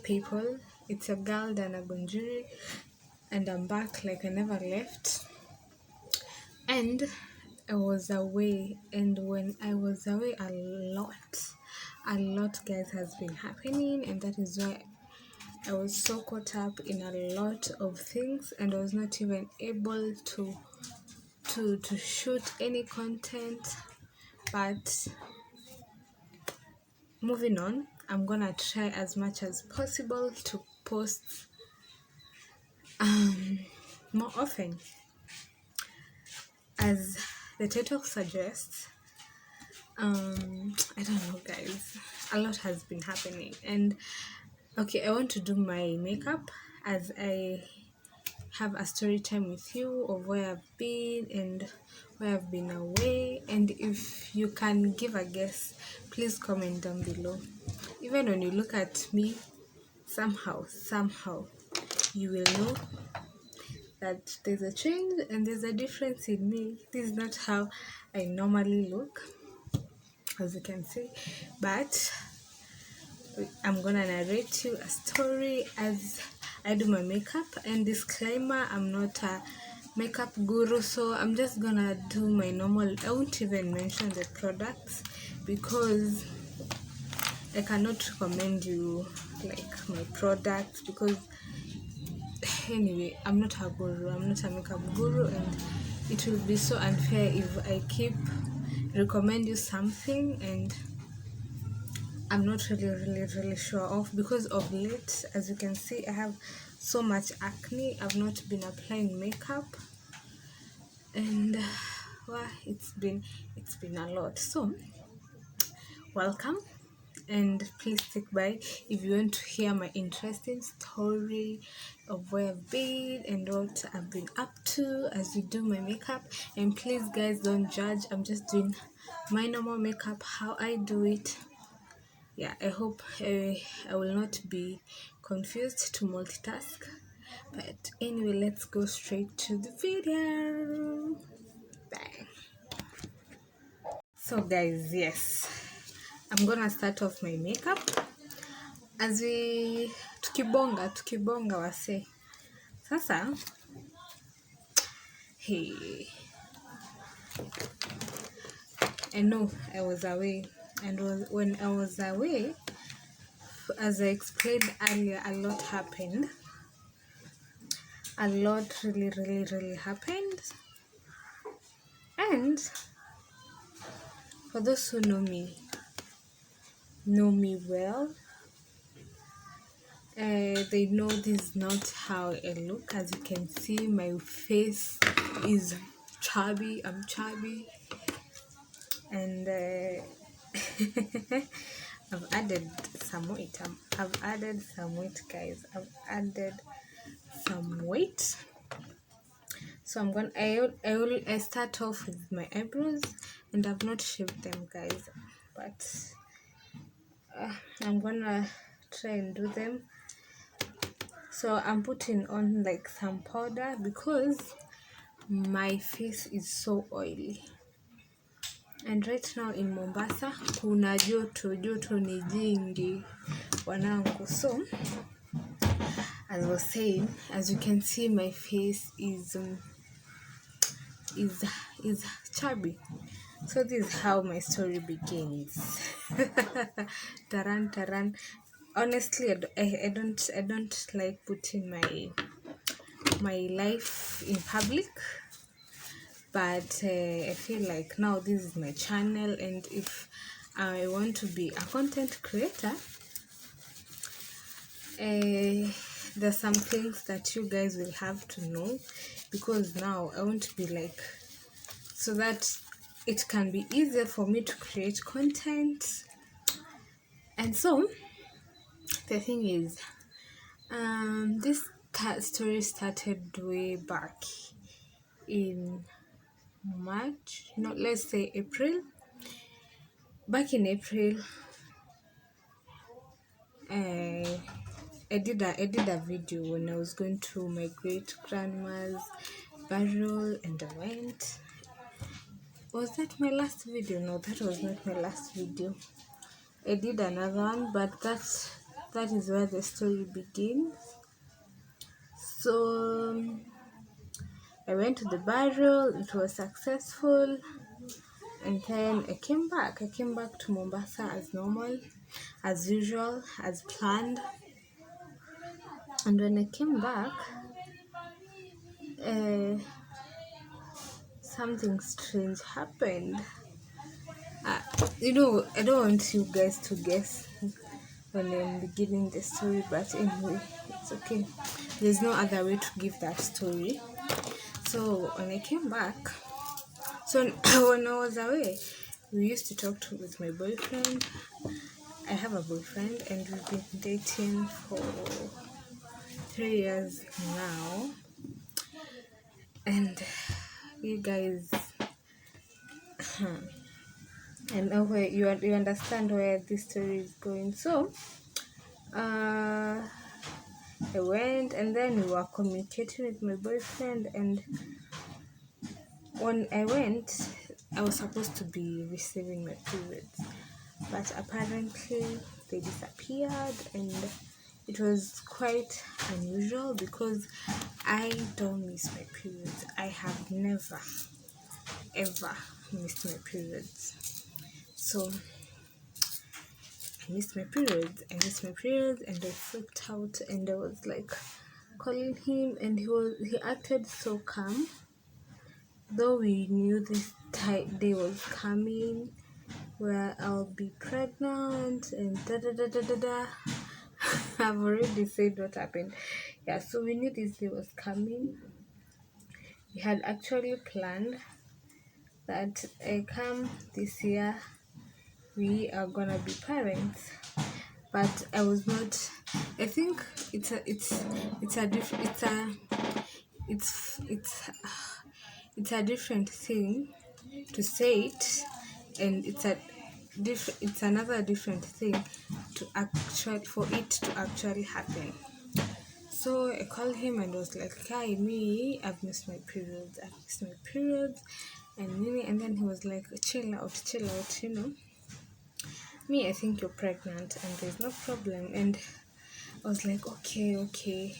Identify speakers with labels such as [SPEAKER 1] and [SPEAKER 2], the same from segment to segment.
[SPEAKER 1] people? It's your girl Dana Gunjuri, and I'm back like I never left. And I was away, and when I was away, a lot, guys, has been happening, and that is why I was so caught up in a lot of things, and I was not even able to shoot any content. But moving on, I'm gonna try as much as possible to post more often. As the title suggests, I don't know, guys, a lot has been happening. And okay, I want to do my makeup as I have a story time with you of where I've been and where I've been away. And if you can give a guess, please comment down below. Even when you look at me, somehow you will know that there's a change and there's a difference in me. This is not how I normally look, as you can see, but I'm gonna narrate you a story as I do my makeup. And disclaimer, I'm not a makeup guru, so I'm just gonna do my normal. I won't even mention the products because I cannot recommend you like my products, because anyway, I'm not a guru, I'm not a makeup guru, and it will be so unfair if I keep recommend you something and I'm not really sure of, because of late, as you can see, I have so much acne. I've not been applying makeup, and well, it's been a lot. So welcome, and please stick by if you want to hear my interesting story of where I've been and what I've been up to as we do my makeup. And please, guys, don't judge. I'm just doing my normal makeup, how I do it. Yeah, I hope I will not be confused to multitask. But anyway, let's go straight to the video. Bye. So guys, yes, I'm gonna start off my makeup as we tukibonga wase. Sasa, hey, I know I was away, and when I was away, as I explained earlier, a lot happened. A lot really happened. And for those who know me well, they know this is not how I look. As you can see, my face is chubby. I'm chubby, and I've added some weight. I've added some weight, guys. I've added some weight. So I'm gonna. I start off with my eyebrows, and I've not shaved them, guys, but I'm gonna try and do them. So I'm putting on like some powder because my face is so oily, and right now in Mombasa kuna joto ni jingi wanangu. So as I was saying, as you can see, my face is chubby. So this is how my story begins. Taran. Honestly, I don't like putting my life in public, but I feel like now this is my channel, and if I want to be a content creator, there's some things that you guys will have to know, because now I want to be like, so that it can be easier for me to create content. And so the thing is, this story started way back in March, no, let's say April. Back in April, I did a video when I was going to my great grandma's burial, and I went. Was that my last video? No, that was not my last video. I did another one, but that is where the story begins. So I went to the burial, it was successful, and then I came back. I came back to Mombasa as normal, as usual, as planned. And when I came back, uh, something strange happened. Uh, I don't want you guys to guess when I'm beginning the story, but anyway, it's okay. There's no other way to give that story. So when I came back, so when I was away, we used to talk with my boyfriend. I have a boyfriend, and we've been dating for 3 years now. And you guys, I know where you understand where this story is going. So, I went, and then we were communicating with my boyfriend, and when I went, I was supposed to be receiving my periods, but apparently they disappeared, and it was quite unusual because I don't miss my periods. I have never ever missed my periods. So I missed my periods. And I freaked out, and I was like calling him, and he acted so calm. Though we knew this day was coming, where I'll be pregnant and da da da da da da. I've already said what happened. Yeah, so we knew this day was coming. We had actually planned that come this year we are gonna be parents, but I was not. I think it's a it's a different thing to say it, and it's another different thing to actually for it to actually happen. So I called him and was like, "Hi, me, I've missed my periods. And then he was like, chill out, Me, I think you're pregnant and there's no problem." And I was like, okay.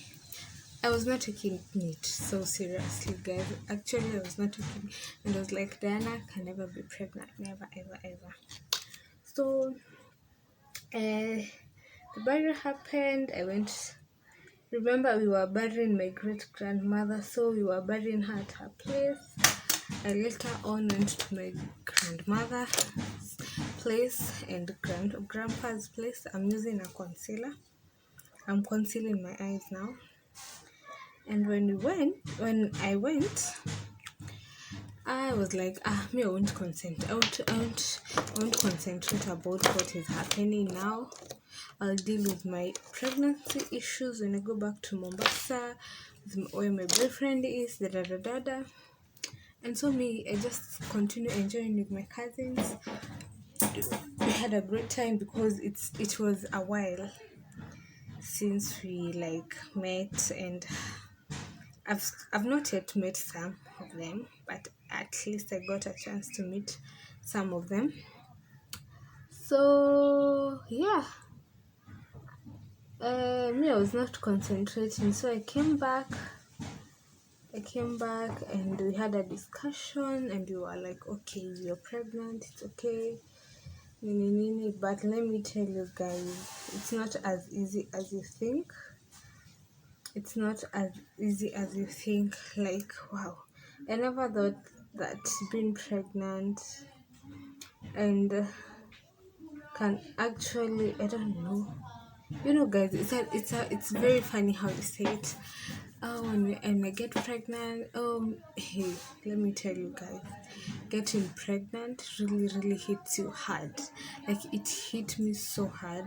[SPEAKER 1] I was not taking it so seriously, guys. Actually, I was not taking, and I was like, Diana can never be pregnant, never, ever. So, the burial happened. I went. Remember, we were burying my great grandmother, so we were burying her at her place. I later on went to my grandmother's place and grandpa's place. I'm using a concealer. I'm concealing my eyes now. And when I went, I was like, me, I won't consent. I won't concentrate about what is happening now. I'll deal with my pregnancy issues when I go back to Mombasa, where my boyfriend is, da da da da da. And so I just continue enjoying with my cousins. We had a great time because it was a while since we met, and I've not yet met some of them, but at least I got a chance to meet some of them. So yeah, me, I was not concentrating, so I came back and we had a discussion, and we were like, okay, you're pregnant, it's okay, but let me tell you guys, it's not as easy as you think. Like, wow, I never thought that being pregnant and can actually, I don't know, guys, it's very funny how you say it. Oh, when I get pregnant, hey, let me tell you guys, getting pregnant really hits you hard. Like, it hit me so hard,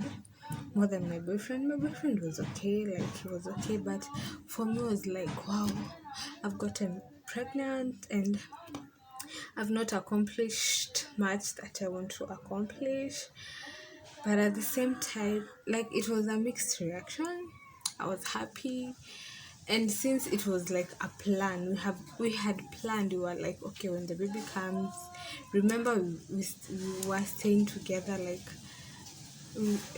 [SPEAKER 1] more than my boyfriend. My boyfriend was okay, like, he was okay, but for me it was like, wow, I've gotten pregnant and I've not accomplished much that I want to accomplish. But at the same time, like, it was a mixed reaction. I was happy, and since it was like a plan, we had planned. We were like, okay, when the baby comes, remember we were staying together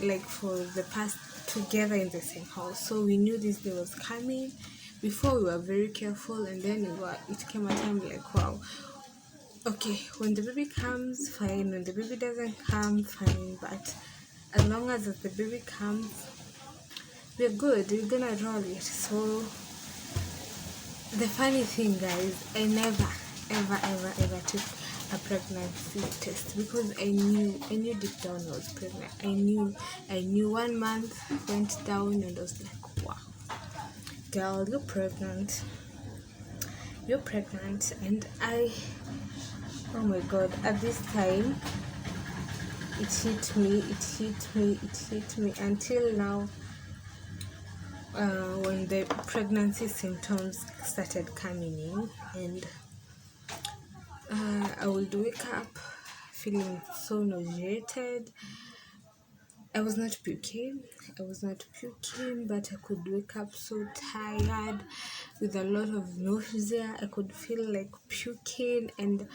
[SPEAKER 1] like for the past together in the same house, so we knew this day was coming. Before, we were very careful, and then it came a time like, wow, okay, when the baby comes, fine. When the baby doesn't come, fine. But as long as the baby comes, we're good. We're gonna roll it. So the funny thing, guys, I never, ever took a pregnancy test because I knew deep down I was pregnant. I knew 1 month went down, and I was like, wow, girl, you're pregnant. And oh my god, at this time, it hit me until now. When the pregnancy symptoms started coming in, and I would wake up feeling so nauseated. I was not puking, but I could wake up so tired with a lot of nausea. I could feel like puking, and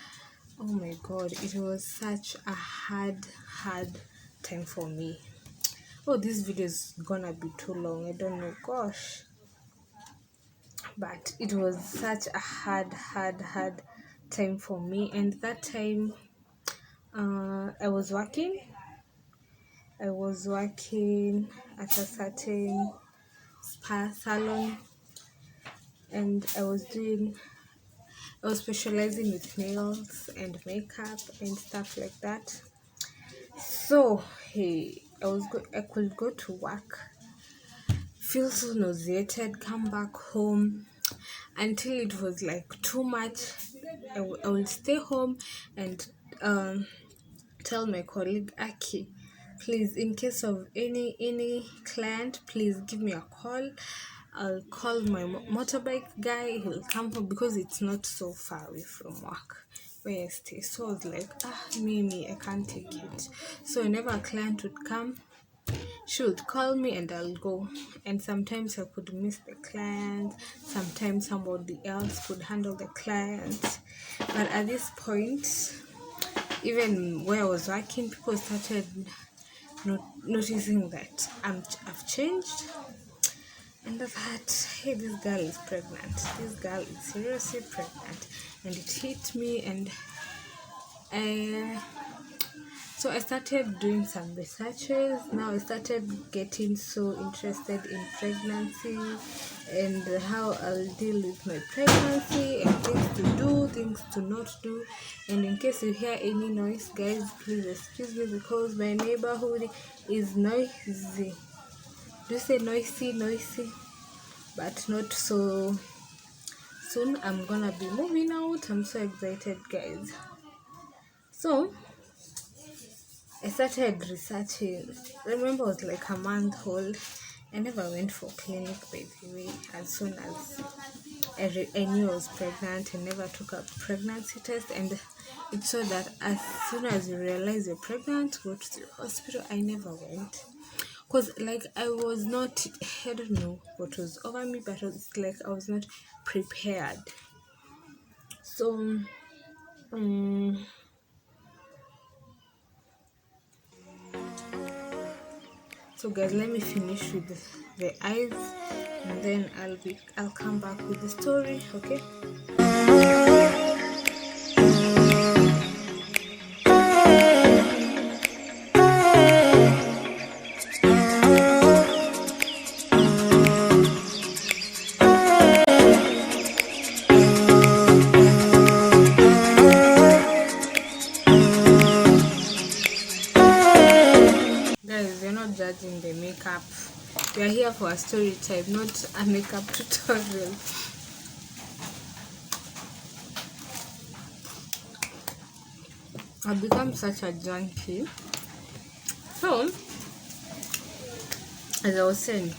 [SPEAKER 1] oh my god, it was such a hard time for me. Oh, this video is gonna be too long, I don't know, gosh. But it was such a hard time for me. And that time, I was working at a certain spa salon, and I was specializing with nails and makeup and stuff like that. So hey, I could go to work, feel so nauseated, come back home, until it was like too much. I will stay home and tell my colleague, Aki, please, in case of any client, please give me a call. I'll call my motorbike guy. He'll come home because it's not so far away from work where I stay. So I was like, Mimi, I can't take it. So whenever a client would come, she would call me and I'll go. And sometimes I could miss the client, sometimes somebody else could handle the client. But at this point, even where I was working, people started noticing that I've changed, and I thought, hey, this girl is pregnant. This girl is seriously pregnant, and it hit me. And so I started doing some researches. Now I started getting so interested in pregnancy and how I'll deal with my pregnancy and things to do, things to not do. And in case you hear any noise, guys, please excuse me because my neighborhood is noisy. Do you say noisy? Noisy, but not so soon. I'm gonna be moving out. I'm so excited, guys. So I started researching. Remember, I was like a month old. I never went for clinic, by the way. As soon as I knew I was pregnant, I never took a pregnancy test. And it's so that as soon as you realize you're pregnant, go to the hospital. I never went. Because, like, I was not, I don't know what was over me, but it's like I was not prepared. So, so guys, let me finish with the eyes, and then I'll come back with the story, okay? Guys, we're not judging the makeup. We are here for a story time, not a makeup tutorial. I've become such a junkie. So, as I was saying,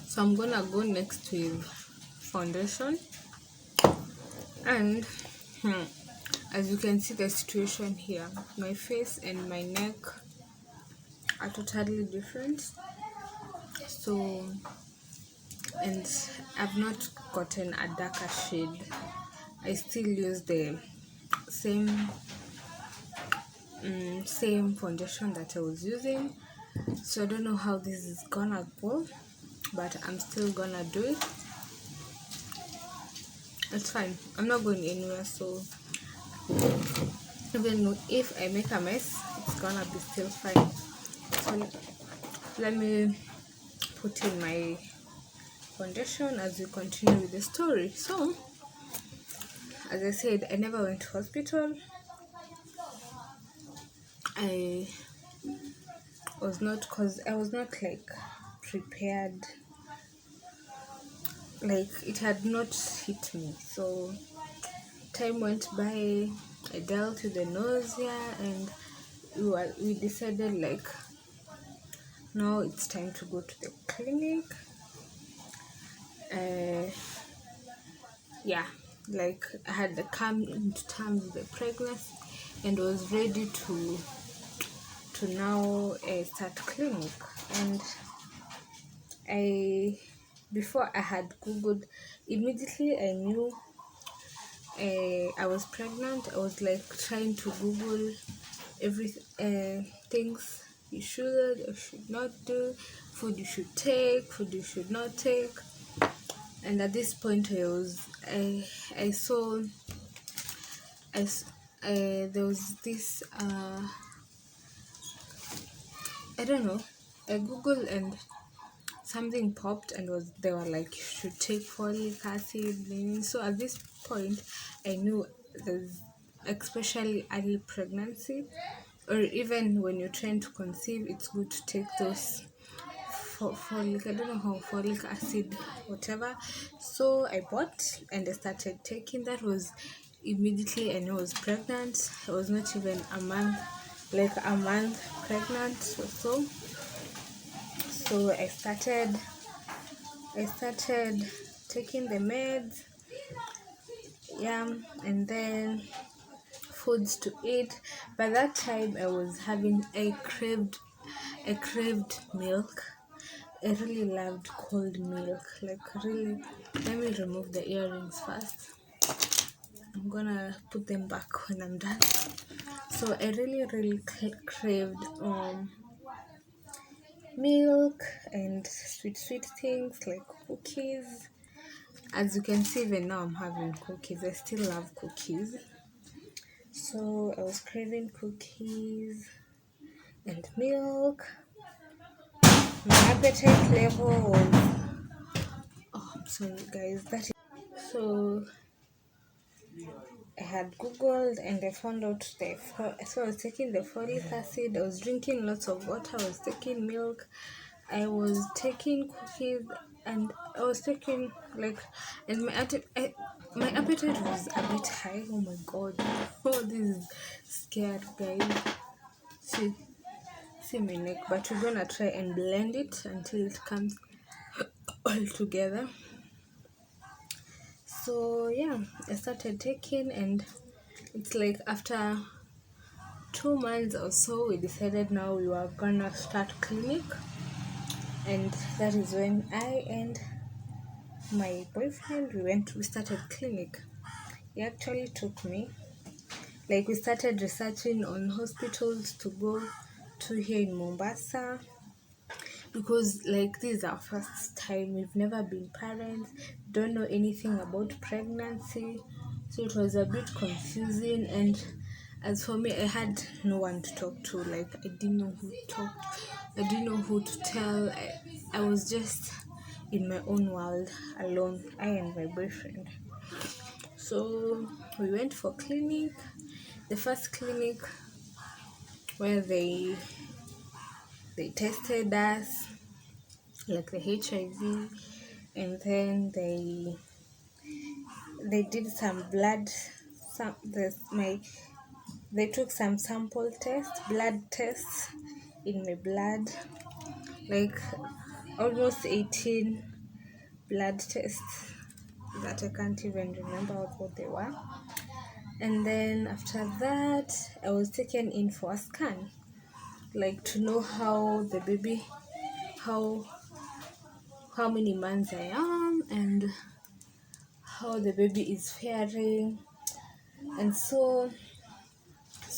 [SPEAKER 1] so I'm gonna go next with foundation. And as you can see the situation here, my face and my neck are totally different. So, and I've not gotten a darker shade. I still use the same same foundation that I was using. So I don't know how this is gonna go, but I'm still gonna do it. It's fine, I'm not going anywhere, so even if I make a mess, it's gonna be still fine. So let me put in my foundation as we continue with the story. So as I said, I never went to hospital. I was not, because I was not like prepared, like it had not hit me. So time went by, I dealt with the nausea, and we decided like now it's time to go to the clinic. Yeah, like I had come into terms with the pregnancy and was ready to now start clinic. And I before I had googled, immediately I knew I was pregnant. I was like trying to google every things you should or should not do, food you should take, food you should not take. And at this point I saw there was this I don't know, I googled and something popped and was they were like you should take folic acid. So at this point I knew there's, especially early pregnancy or even when you're trying to conceive, it's good to take those folic, I don't know how, folic acid, whatever. So I bought and I started taking. That was immediately I knew I was pregnant. I was not even a month, like a month pregnant or so. So I started taking the meds, yeah, and then foods to eat. By that time I craved milk. I really loved cold milk, like really. Let me remove the earrings first. I'm gonna put them back when I'm done. So I really craved milk and sweet things like cookies. As you can see, even now I'm having cookies. I still love cookies. So I was craving cookies and milk. My appetite level was, oh, I'm sorry guys, that is, so I had googled and I found out so I was taking the folic acid, I was drinking lots of water, I was taking milk, I was taking cookies, and I was taking like, and my appetite was a bit high. Oh my god. Oh, this is scared guys. See my neck, but we're gonna try and blend it until it comes all together. So yeah, I started taking, and it's like after 2 months or so we decided now we were gonna start clinic. And that is when I and my boyfriend we started clinic. He actually took me, like we started researching on hospitals to go to here in Mombasa, because like this is our first time, we've never been parents, don't know anything about pregnancy, so it was a bit confusing. And as for me, I had no one to talk to, like I didn't know who to talk to, I didn't know who to tell. I was just in my own world alone, I and my boyfriend. So we went for clinic, the first clinic where they tested us like the HIV, and then they did some blood, they took some blood tests in my blood, like almost 18 blood tests that I can't even remember what they were. And then after that I was taken in for a scan, like to know how the baby, how many months I am and how the baby is faring. And so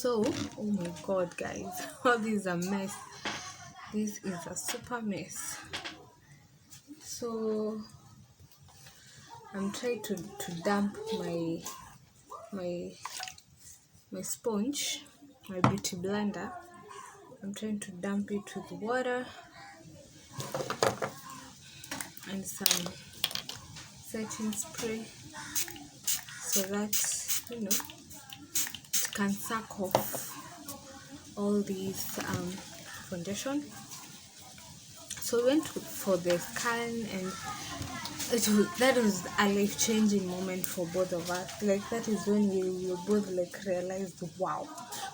[SPEAKER 1] So, oh my god, guys, all this is a mess. This is a super mess. So I'm trying to damp my my sponge, my beauty blender. I'm trying to damp it with water and some setting spray so that it can suck off all these foundation. So we went for the scan, and that was a life-changing moment for both of us. Like, that is when we both like realized, wow,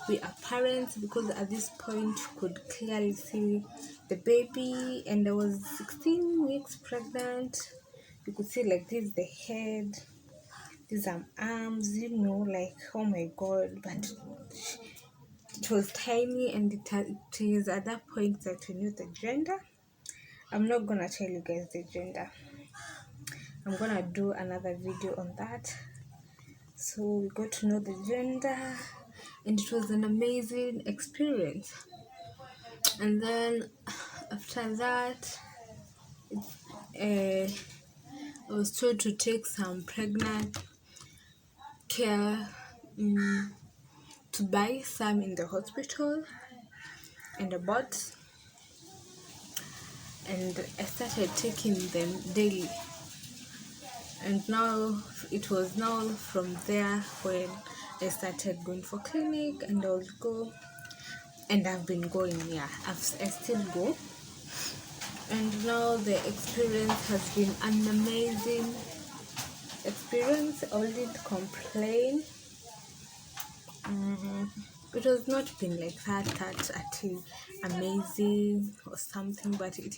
[SPEAKER 1] we are parents, because at this point you could clearly see the baby, and I was 16 weeks pregnant. You could see like this the head, these arms, like, oh my god. But it was tiny, and it is at that point that we knew the gender. I'm not gonna tell you guys the gender. I'm gonna do another video on that. So we got to know the gender, and it was an amazing experience. And then after that, I was told to take some pregnant care, to buy some in the hospital, and I bought, and I started taking them daily. And now it was now from there when I started going for clinic, and I would go, and I've been going. I still go, and now the experience has been an amazing experience. I wouldn't complain. It has not been like that amazing or something, but it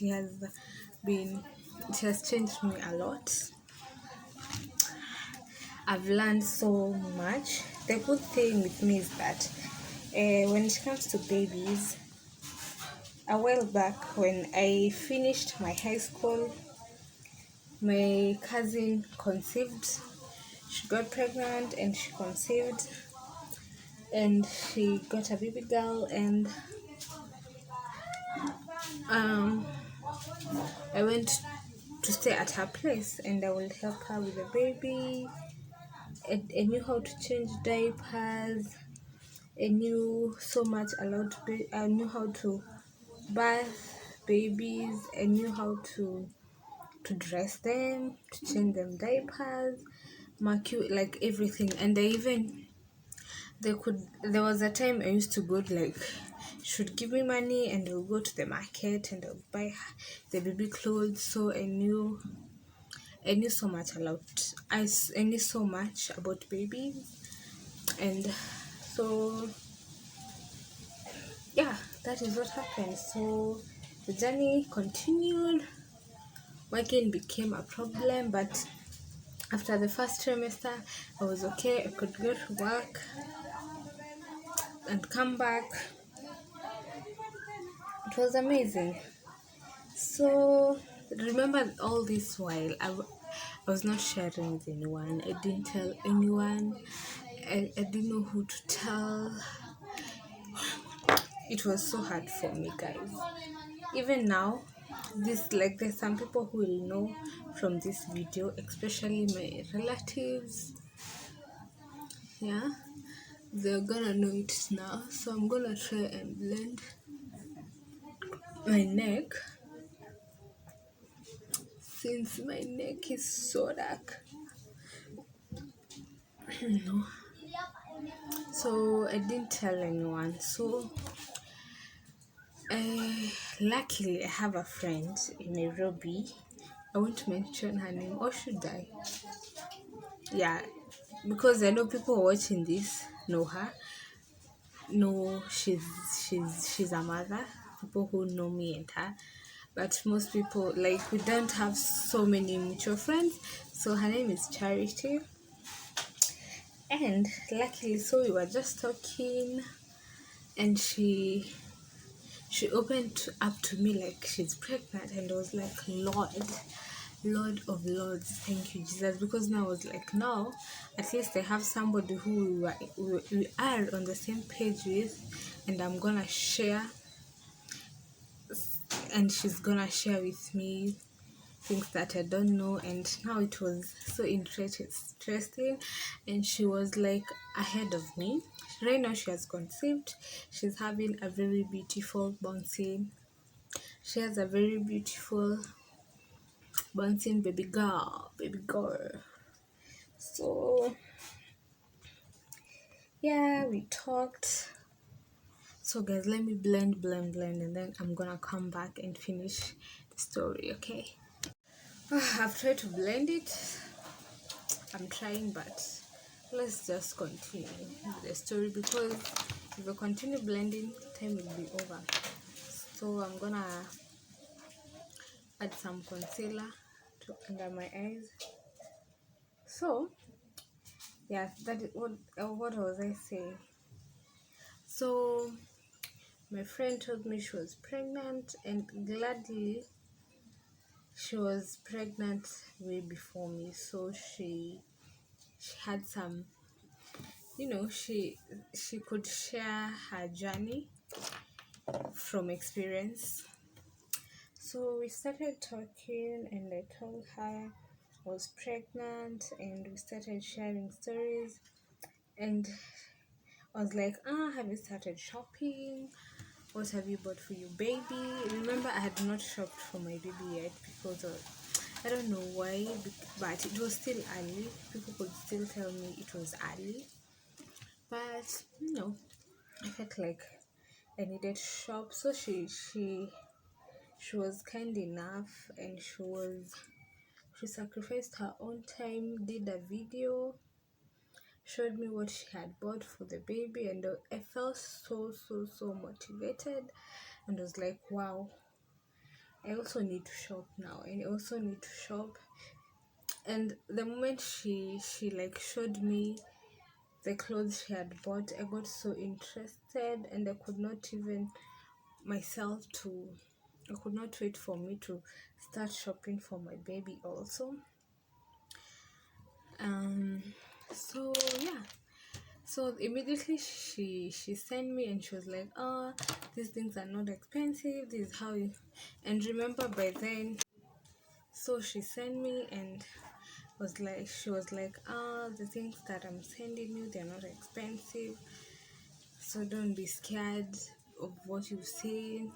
[SPEAKER 1] has changed me a lot. I've learned so much. The good thing with me is that when it comes to babies, a while back when I finished my high school, my cousin conceived. She got pregnant and she conceived, and she got a baby girl, and I went to stay at her place, and I will help her with the baby. I knew how to change diapers. I knew so much I knew how to bath babies. I knew how to dress them, to change them diapers, like everything. And there was a time I used to go, like, should give me money, and I'll go to the market and I'll buy the baby clothes. So I knew so much I knew so much about babies. And so yeah, that is what happened. So the journey continued. Working became a problem, but after the first trimester, I was okay. I could go to work and come back. It was amazing. So remember, all this while I was not sharing with anyone. I didn't tell anyone. I didn't know who to tell. It was so hard for me, guys. Even now, there's some people who will know from this video, especially my relatives. Yeah, they're gonna know it now. So I'm gonna try and blend my neck, since my neck is so dark. So I didn't tell anyone. So luckily I have a friend in Nairobi. I won't mention her name, or should I? Yeah, because I know people watching this know her. No, she's a mother. People who know me and her, but most people, like, we don't have so many mutual friends. So her name is Charity, and luckily, so we were just talking, and she opened up to me like she's pregnant, and I was like, Lord, Lord of Lords, thank you, Jesus. Because now I was like, now at least I have somebody who we are on the same page with, and I'm gonna share, and she's gonna share with me things that I don't know. And now it was so interesting, and she was like ahead of me. Right now she has conceived. She's having a very beautiful bouncing. She has a very beautiful bouncing baby girl. So yeah, we talked. So guys, let me blend, and then I'm gonna come back and finish the story. Okay. I've tried to blend it. I'm trying, but let's just continue with the story, because if I continue blending, time will be over. So I'm gonna add some concealer to under my eyes. So yeah, that is what was I saying? So my friend told me she was pregnant, and gladly she was pregnant way before me. So she had some, she could share her journey from experience. So we started talking, and I told her I was pregnant, and we started sharing stories. And I was like, have you started shopping? What have you bought for your baby? Remember, I had not shopped for my baby yet because I don't know why, but it was still early. People could still tell me it was early, but I felt like I needed to shop. So she was kind enough, and she sacrificed her own time, did a video, showed me what she had bought for the baby, and I felt so motivated, and was like, wow, I also need to shop now, and I also need to shop. And the moment she like showed me the clothes she had bought, I got so interested, and I could not wait for me to start shopping for my baby also. So yeah, so immediately she sent me, and she was like, these things are not expensive, this is how you. And remember, by then, so she sent me, and she was like, the things that I'm sending you, they're not expensive, so don't be scared of what you've seen.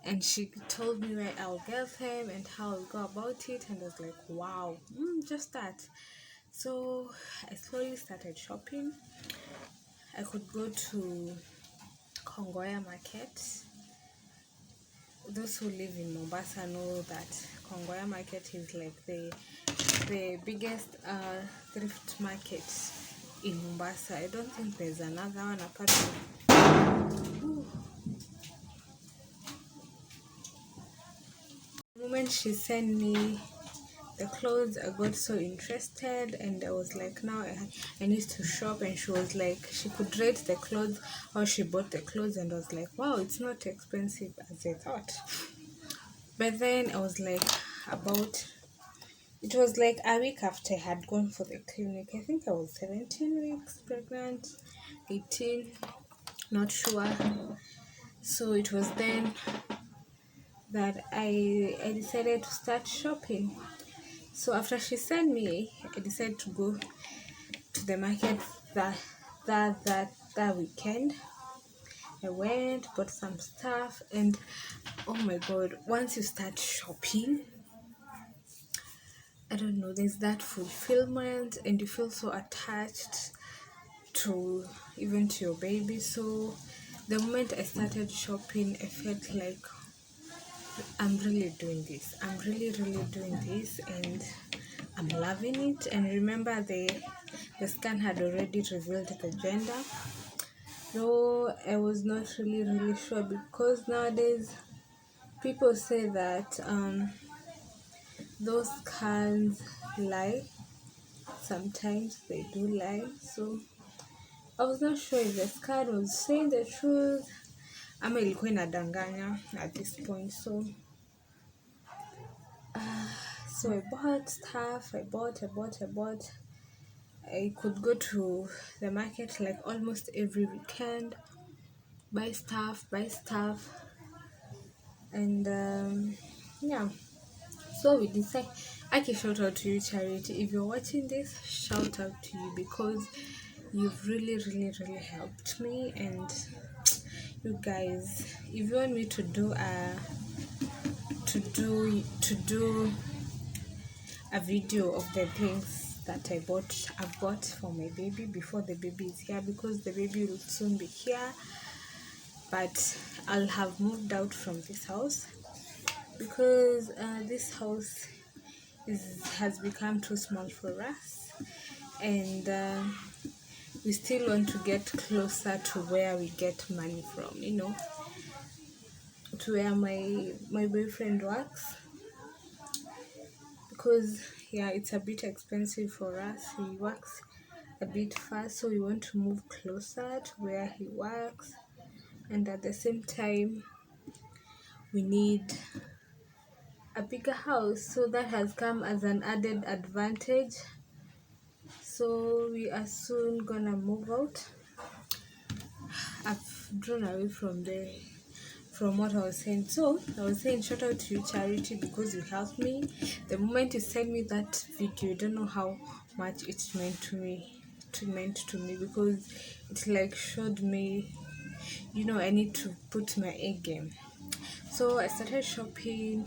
[SPEAKER 1] And she told me where I'll get them and how I'll go about it, and I was like, wow, just that. So I slowly started shopping. I could go to Kongoya Market. Those who live in Mombasa know that Kongoya Market is like the biggest thrift market in Mombasa. I don't think there's another one apart from. The moment she sent me the clothes, I got so interested, and I was like, now I need to shop. And she was like, she could rate the clothes, how she bought the clothes, and I was like, wow, it's not expensive as I thought. But then I was like, it was like a week after I had gone for the clinic. I think I was 17 weeks pregnant, 18, not sure. So it was then that I decided to start shopping. So after she sent me, I decided to go to the market that weekend. I went, bought some stuff, and oh my god, once you start shopping, I don't know, there's that fulfillment, and you feel so attached to even to your baby. So the moment I started shopping, I felt like I'm really doing this. I'm really doing this, and I'm loving it. And remember, the scan had already revealed the gender. Though I was not really sure, because nowadays people say that those scans lie. Sometimes they do lie. So I was not sure if the scan was saying the truth ama ilikuwa inadanganya at this point. So So I bought stuff. I bought. I could go to the market like almost every weekend, buy stuff, and yeah. So we decide. I can shout out to you, Charity. If you're watching this, shout out to you because you've really helped me. And you guys, if you want me to do to do a video of the things that I've bought for my baby before the baby is here, because the baby will soon be here, but I'll have moved out from this house because this house has become too small for us, and we still want to get closer to where we get money from, to where my boyfriend works, because yeah, it's a bit expensive for us. He works a bit far, so we want to move closer to where he works, and at the same time we need a bigger house, so that has come as an added advantage. So we are soon gonna move out. I've drawn away from what I was saying. So I was saying shout out to you, Charity, because you helped me. The moment you sent me that video, you don't know how much it meant to me. Because it like showed me, I need to put my A game. So I started shopping,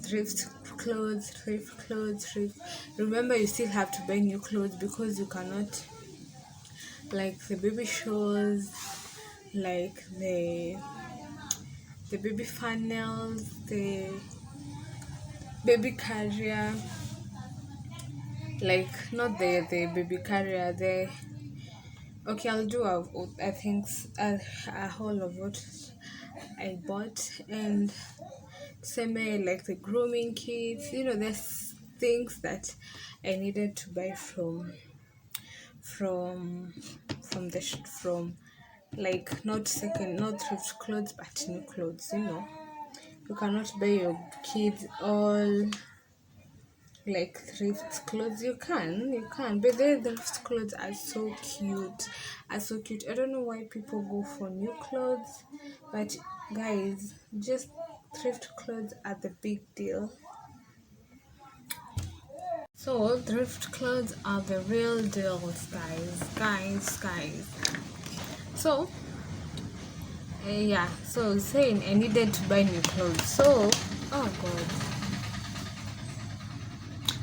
[SPEAKER 1] thrift thrift. Remember, you still have to buy new clothes because you cannot, like the baby shows, like the baby funnels, the baby carrier, like not the baby carrier, the okay, I'll do I think a whole of what I bought, and same like the grooming kits, there's things that I needed to buy from from like not thrift clothes but new clothes. You cannot buy your kids all like thrift clothes. You can, but the thrift clothes are so cute. I don't know why people go for new clothes, but guys, just thrift clothes are the big deal. So thrift clothes are the real deals, guys. So yeah, so I was saying I needed to buy new clothes. So oh god,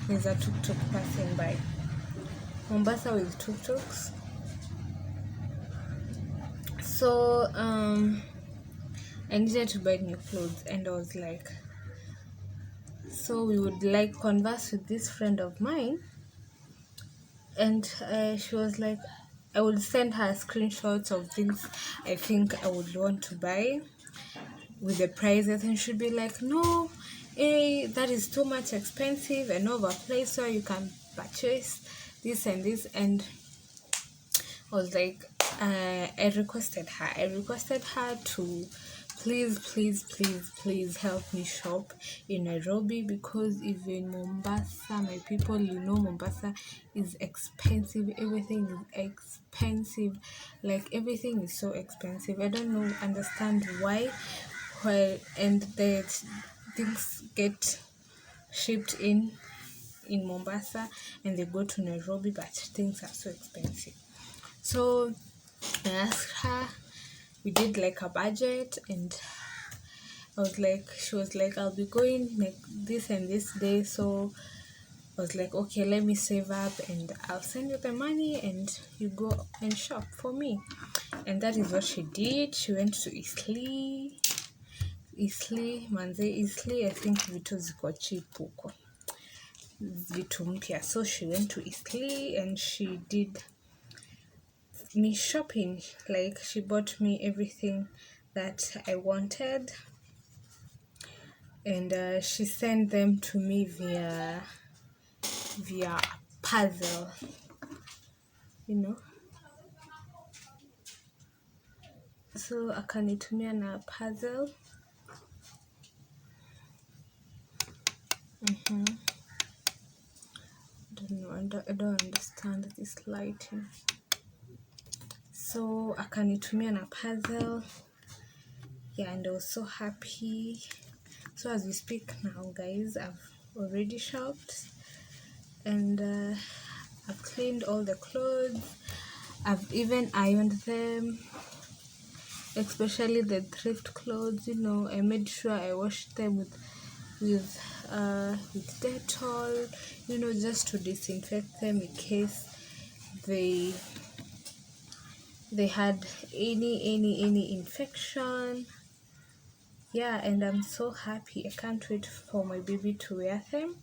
[SPEAKER 1] there's a tuk-tuk passing by. Mombasa with tuk-tuks. So I needed to buy new clothes, and I was like, so we would like converse with this friend of mine, and she was like, I would send her screenshots of things I think I would want to buy with the prices, and she'd be like, no, that is too much expensive, and overpriced, so you can purchase this and this. And I was like, I requested her to please help me shop in Nairobi, because even Mombasa, my people, Mombasa is expensive. Everything is expensive. Like everything is so expensive. I don't understand why. And the things get shipped in Mombasa and they go to Nairobi, but things are so expensive. So I asked her, we did like a budget, and she was like, I'll be going like this and this day. So I was like, okay, let me save up and I'll send you the money and you go and shop for me. And that is what she did. She went to Eastleigh, I think vitu ziko cheap huko, vitu mpya. So she went to Eastleigh and she did me shopping. Like she bought me everything that I wanted, and she sent them to me via puzzle, so akanitumia na puzzle. I don't know, I don't understand this lighting. So akanitumia na puzzle. Yeah, and I was so happy. So as we speak now, guys, I've already shopped, and I've cleaned all the clothes. I've even ironed them, especially the thrift clothes. I made sure I washed them with Dettol, just to disinfect them in case they had any infection. Yeah, and I'm so happy. I can't wait for my baby to wear them.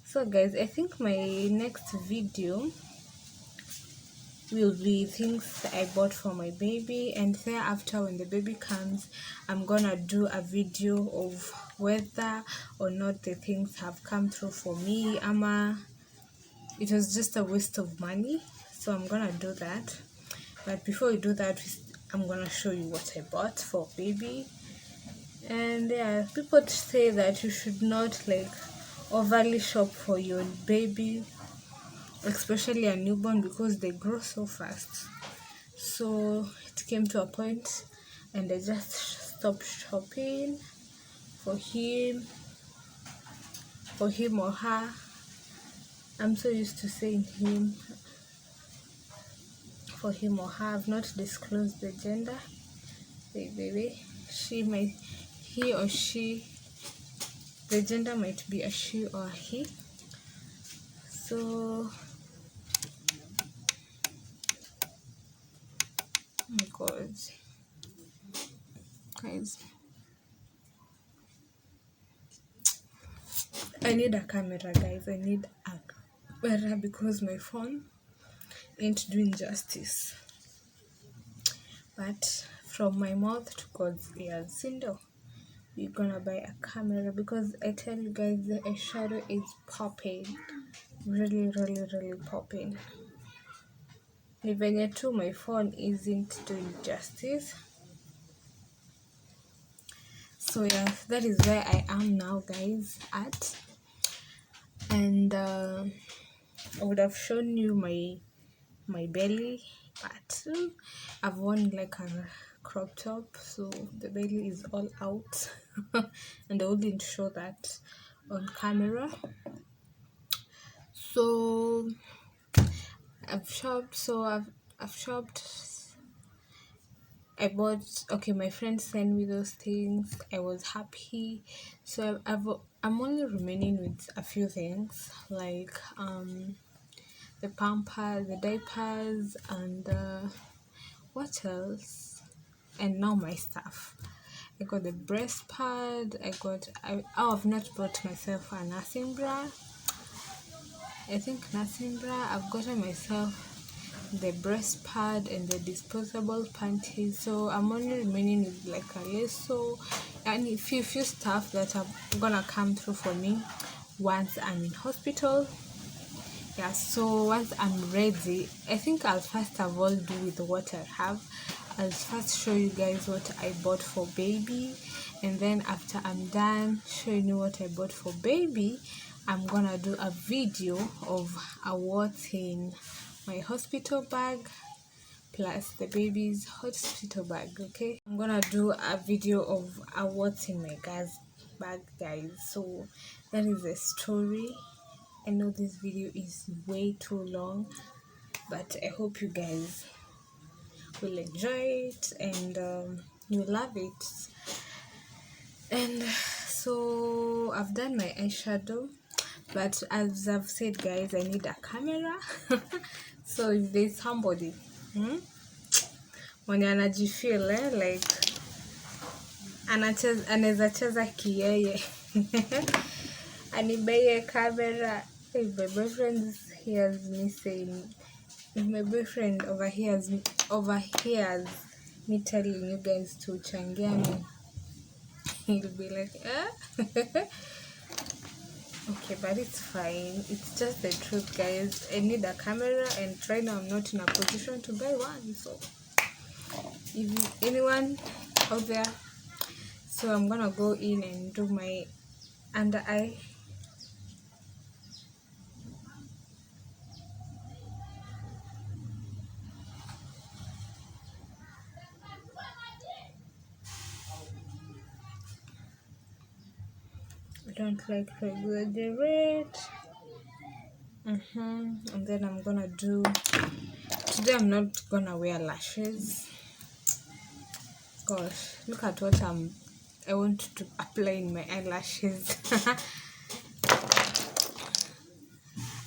[SPEAKER 1] So guys, I think my next video will be things I bought for my baby, and thereafter when the baby comes, I'm gonna do a video of whether or not the things have come through for me, ama it was just a waste of money. So I'm gonna do that, but before we do that, I'm gonna show you what I bought for baby. And yeah, people say that you should not overly shop for your baby, especially a newborn, because they grow so fast. So it came to a point and I just stopped shopping for him or her. I'm so used to saying him, for him or her. I've not disclosed the gender. Baby, he or she, the gender might be a she or a he. So oh my god, guys, I need a camera, guys. I need a camera because my phone ain't doing justice. But from my mouth to God's ears, Sindo, we're gonna buy a camera, because I tell you guys, the eyeshadow is popping, really popping. Ni venye tu my phone isn't doing justice. So yeah, that is where I am now, guys, at. And I would have shown you my belly, but I've worn like a crop top, so the belly is all out. And I wouldn't show that on camera. So I've shopped. I bought, okay, my friend sent me those things. I was happy. So I'm only remaining with a few things, like the pampers, the diapers, and what else? And now my stuff. I got the breast pad. I've not bought myself a nursing bra. I think nursing bra. I've gotten myself the breast pad and the disposable panties. So I'm only remaining with like a lasso and a few stuff that are gonna come through for me once I'm in hospital. Yeah, so once I'm ready, I think I'll first of all do with what I have. I'll first show you guys what I bought for baby, and then after I'm done showing you what I bought for baby, I'm gonna do a video of what's in my hospital bag plus the baby's hospital bag. Okay, I'm gonna do a video of what's in my gas bag, guys. So that is the story. I know this video is way too long, but I hope you guys will enjoy it and you love it. And so I've done my eyeshadow, but as I've said, guys, I need a camera. So if there's somebody mwenye anajifeel like anaweza cheza kiyeye anibeye camera. Hey, my boyfriend hears me saying, if my boyfriend overhears me telling you guys to changia me, he'll be like, okay, but it's fine. It's just the truth, guys. I need a camera, and right now I'm not in a position to buy one. So if anyone out there, so I'm gonna go in and do my under eye I don't like to exaggerate. And then I'm gonna do, today I'm not gonna wear lashes. Gosh, look at what I want to apply in my eyelashes.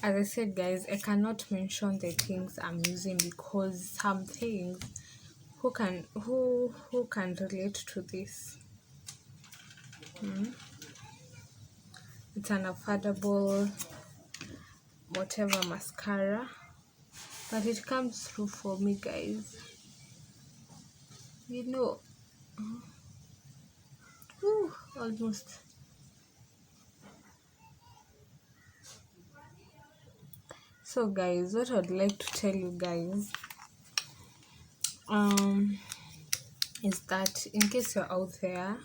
[SPEAKER 1] As I said, guys, I cannot mention the things I'm using because some things, who can relate to this? It's an affordable whatever mascara, but it comes through for me, guys. You know, almost. So, guys, what I'd like to tell you guys, is that in case you're out there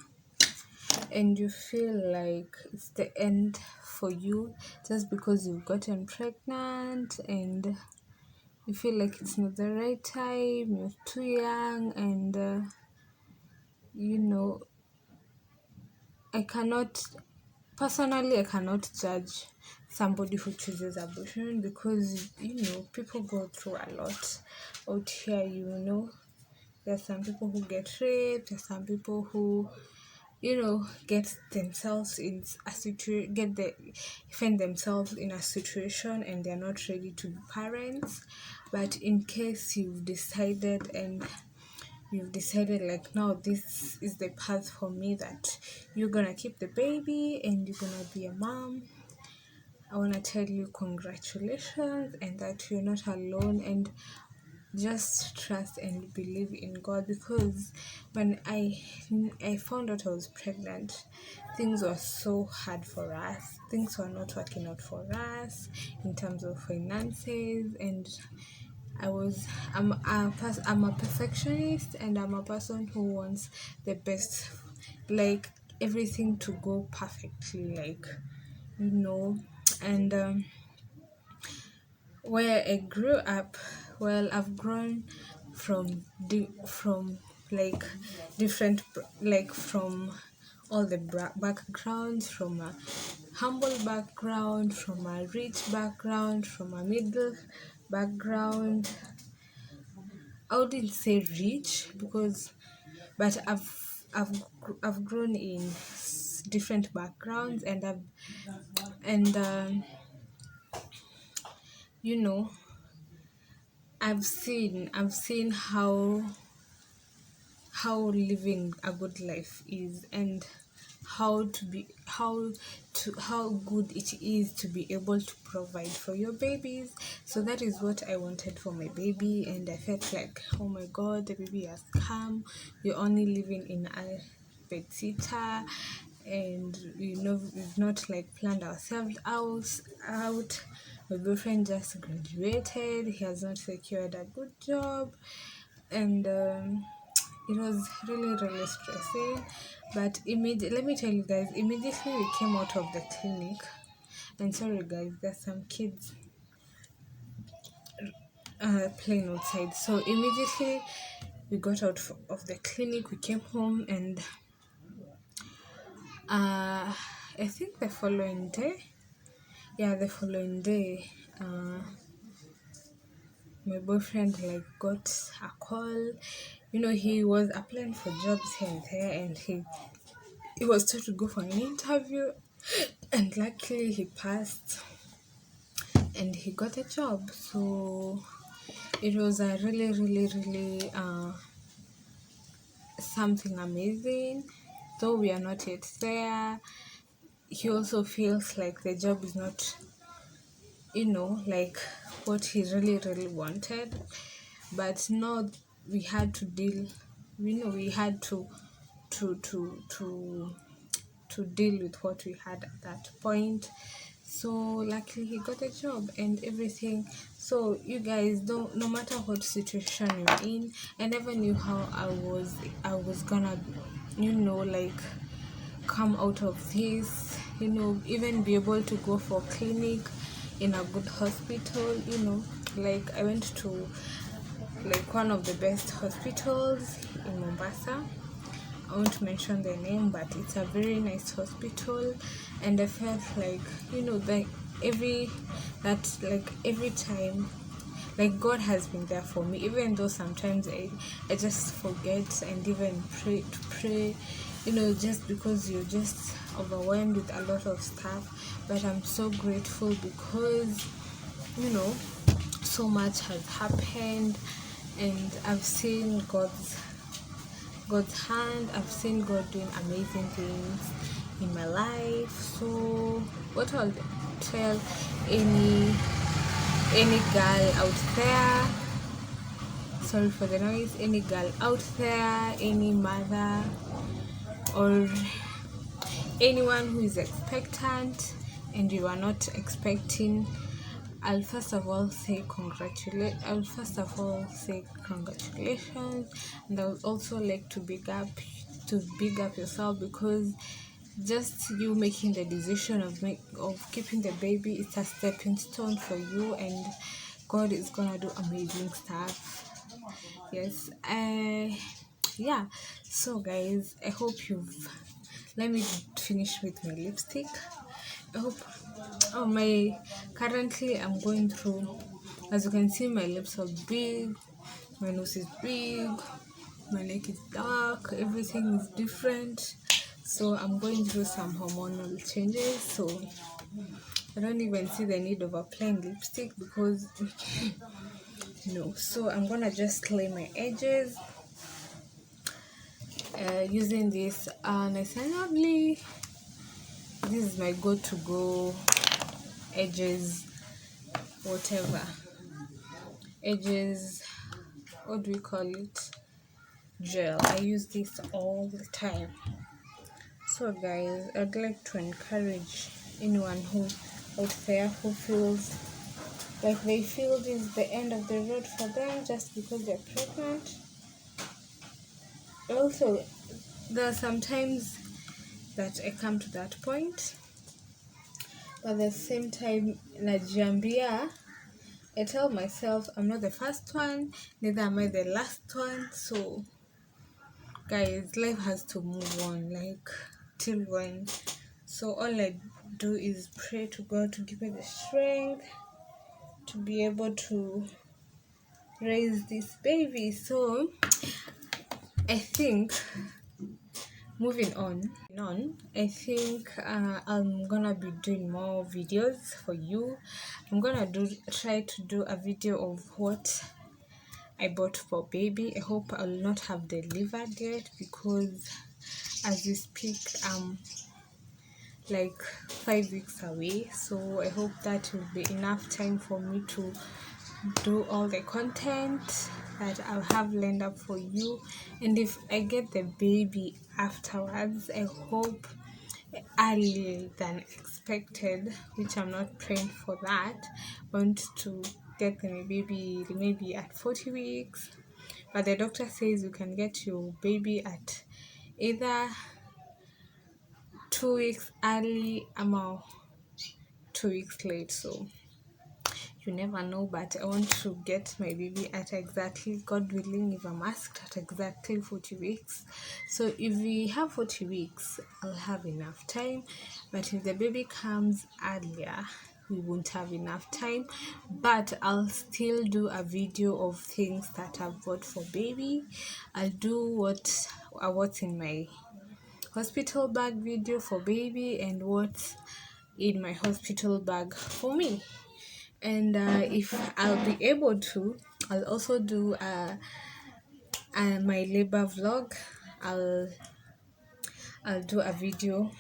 [SPEAKER 1] and you feel like it's the end for you just because you've gotten pregnant and you feel like it's not the right time, you're too young, and you know, I cannot judge somebody who chooses abortion because people go through a lot out here. There's some people who get raped, there's some people who get themselves in a situation, find themselves in a situation and they're not ready to be parents. But in case you've decided like, now this is the path for me, that you're gonna keep the baby and you're gonna be a mom, I want to tell you congratulations, and that you're not alone, and just trust and believe in God. Because when I found out I was pregnant, things were so hard for us. Things were not working out for us in terms of finances, and I'm a perfectionist, and I'm a person who wants the best, like everything to go perfectly, like and where I grew up, well, I've grown from like different, like from all the backgrounds, from a humble background, from a rich background, from a middle background. I wouldn't say rich but I've grown in different backgrounds, and you know I've seen how living a good life is, and how good it is to be able to provide for your babies. So that is what I wanted for my baby, and I felt like, oh my god, the baby has come. We're only living in a bed sitter, and we've not like planned ourselves out. My boyfriend just graduated, he has not secured a good job, and it was really really stressing. But let me tell you guys, immediately we came out of the clinic, and sorry guys, there's some kids playing outside. So immediately we got out of the clinic, we came home, and I think the following day, my boyfriend like got a call. He was applying for jobs here and there, and he was told to go for an interview, and luckily he passed and he got a job. So it was a really really really something amazing. Though we are not yet there, he also feels like the job is not like what he really really wanted. But now we had to deal, we had to deal with what we had at that point. So luckily he got a job and everything. So you guys don't, no matter what situation you're in, I never knew how I was gonna like come out of this, even be able to go for clinic in a good hospital. Like I went to like one of the best hospitals in Mombasa. I won't mention the name, but it's a very nice hospital. And I felt like, like every time, like God has been there for me, even though sometimes I just forget and even pray, just because you're just overwhelmed with a lot of stuff. But I'm so grateful because, so much has happened, and I've seen God's hand. I've seen God doing amazing things in my life. So what I'll tell any girl out there, sorry for the noise, any girl out there, any mother or anyone who is expectant and you are not expecting, I'll first of all say congratulations, and I would also like to big up yourself, because just you making the decision of keeping the baby, it's a stepping stone for you, and God is gonna do amazing stuff. Yes. Yeah. So guys, I hope let me finish with my lipstick. I hope currently I'm going through, as you can see, my lips are big, my nose is big, my neck is dark, everything is different. So I'm going through some hormonal changes, so I don't even see the need of applying lipstick because no. So I'm gonna just lay my edges using this nice and lovely. This is my go edges, whatever edges, what do we call it, gel. I use this all the time. So guys, I'd like to encourage anyone who out there who feels like they feel this is the end of the road for them just because they're pregnant. Also, there are sometimes that I come to that point, but at the same time, najiambia, I tell myself I'm not the first one, neither am I the last one. So guys, life has to move on, like till when. So all I do is pray to God to give me the strength to be able to raise this baby. So I think moving on, I think I'm gonna be doing more videos for you. I'm gonna try to do a video of what I bought for baby. I hope I'll not have delivered yet, because as we speak like 5 weeks away. So I hope that will be enough time for me to do all the content that I'll have lined up for you. And if I get the baby afterwards, I hope earlier than expected, which I'm not praying for that. I want to get the baby maybe at 40 weeks, but the doctor says you can get your baby at either 2 weeks early or 2 weeks late. So you never know, but I want to get my baby at exactly, God willing, if I'm asked, at exactly 40 weeks. So if we have 40 weeks, I'll have enough time. But if the baby comes earlier, we won't have enough time. But I'll still do a video of things that I've bought for baby. I'll do what's in my hospital bag video for baby, and what's in my hospital bag for me. And if I'll be able to, I'll also do my labor vlog. I'll do a video.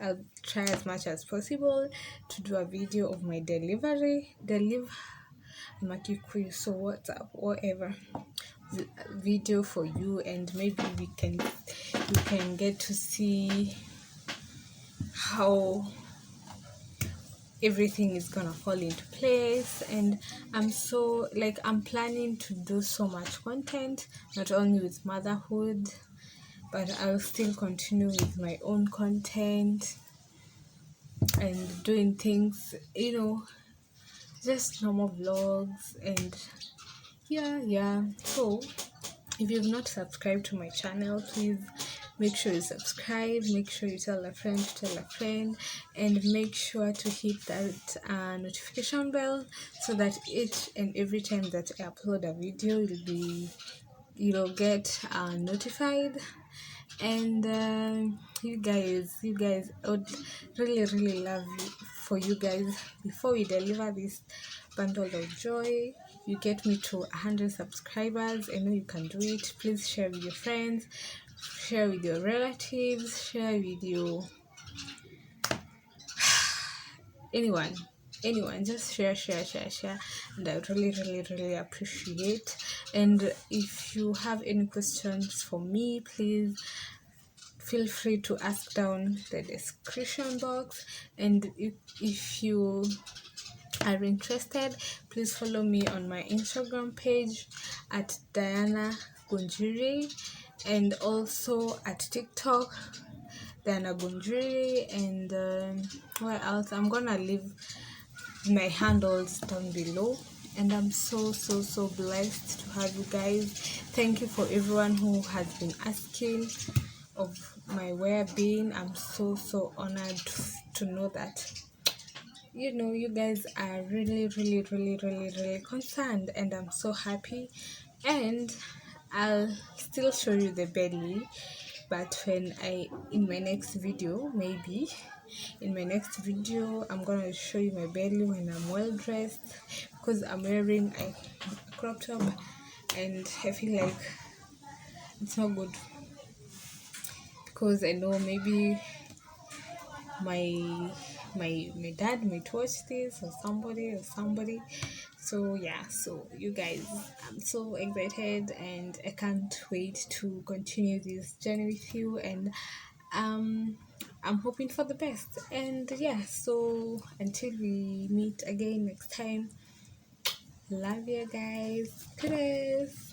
[SPEAKER 1] I'll try as much as possible to do a video of my delivery. I'm a Kikuyu, so what's up, whatever video for you, and maybe you can get to see how everything is gonna fall into place. And I'm planning to do so much content, not only with motherhood, but I'll still continue with my own content and doing things, just normal vlogs. And yeah. So if you've not subscribed to my channel, please make sure you subscribe, make sure you tell a friend to tell a friend, and make sure to hit that notification bell so that each and every time that I upload a video you'll get notified. And you guys, I would really love for you guys, before we deliver this bundle of joy, you get me to 100 subscribers. I know you can do it. Please share with your friends, share with your relatives, share with your anyone, just share, and I would really appreciate. And if you have any questions for me, please feel free to ask down the description box. And if you are interested, please follow me on my Instagram page at Diana Gunjiri, and also at TikTok Diana Gunjiri. And where else? I'm gonna leave my handles down below. And I'm so blessed to have you guys. Thank you for everyone who has been asking of my well-being. I'm so honored to know that you guys are really concerned, and I'm so happy. And I'll still show you the belly, but in my next video, maybe in my next video I'm gonna show you my belly when I'm well dressed, because I'm wearing a crop top and I feel like it's not good, because I know maybe my dad might watch this, or somebody. So yeah, so you guys, I'm so excited and I can't wait to continue this journey with you. And I'm hoping for the best. And yeah, so until we meet again next time, love you guys. Peace.